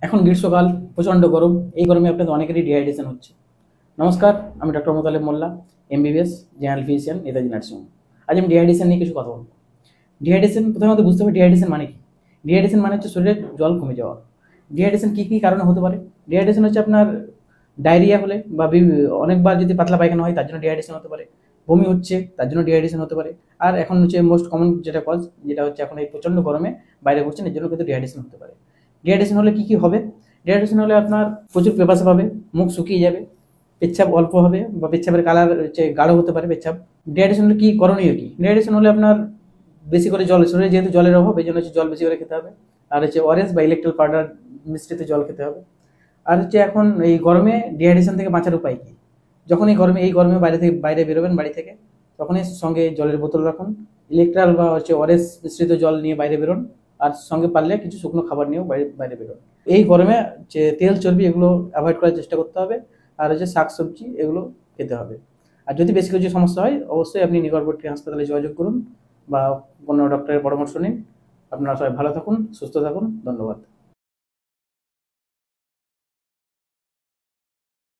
এখন গ্রীষ্মকাল, প্রচণ্ড গরম। এই গরমে আপনাদের অনেকেরই ডিহাইড্রেশন হচ্ছে। নমস্কার, আমি doctor Motaleb Molla, MBBS, general physician, Netaji nursing home. আজ আমি ডিহাইড্রেশন নিয়ে কিছু কথা বলবো। ডিহাইড্রেশন প্রথমত বুঝতে হবে ডিহাইড্রেশন মানে কি। ডিহাইড্রেশন মানে হচ্ছে শরীরে জল কমে যাওয়া। ডিহাইড্রেশন কী কী কারণে হতে পারে? ডিহাইড্রেশন হচ্ছে আপনার ডায়রিয়া হলে বা অনেকবার যদি পাতলা পায়খানা হয় তার জন্য ডিহাইড্রেশন হতে পারে। বমি হচ্ছে তার জন্য ডিহাইড্রেশন হতে পারে। আর এখন হচ্ছে মোস্ট কমন যেটা কজ, যেটা হচ্ছে এখন এই প্রচণ্ড গরমে বাইরে ঘুরছেন, এর জন্য কিন্তু ডিহাইড্রেশন হতে পারে। ডিহাইড্রেশন হলে কী কী হবে? ডিহাইড্রেশন হলে আপনার প্রচুর পেপাসা পাবে, মুখ শুকিয়ে যাবে, পেচ্ছাপ অল্প হবে বা পেচ্ছাপের কালার হচ্ছে গাঢ় হতে পারে পেচ্ছাপ। ডিহাইড্রেশন হলে কী করণীয় কী? ডিহাইড্রেশন হলে আপনার বেশি করে জল, শরীরে যেহেতু জলের অভাব, এই জন্য হচ্ছে জল বেশি করে খেতে হবে। আর হচ্ছে অরেঞ্জ বা ইলেকট্রল পাউডার মিশ্রিত জল খেতে হবে। আর হচ্ছে এখন এই গরমে ডিহাইড্রেশন থেকে বাঁচার উপায় কী? যখন এই গরমে বাইরে বেরোবেন বাড়ি থেকে, তখনই সঙ্গে জলের বোতল রাখুন। ইলেকট্রাল বা হচ্ছে অরেঞ্জ মিশ্রিত জল নিয়ে বাইরে বেরোন। আর সঙ্গে পারলে কিছু শুকনো খাবার নিয়েও বাইরে বেরোন। এই গরমে যে তেল চর্বি এগুলো অ্যাভয়েড করার চেষ্টা করতে হবে। আর হচ্ছে শাকসবজি এগুলো খেতে হবে। আর যদি বেশি কিছু সমস্যা হয় অবশ্যই আপনি নিকটবর্তী হাসপাতালে যোগাযোগ করুন বা কোনো ডক্টরের পরামর্শ নিন। আপনারা সবাই ভালো থাকুন, সুস্থ থাকুন। ধন্যবাদ।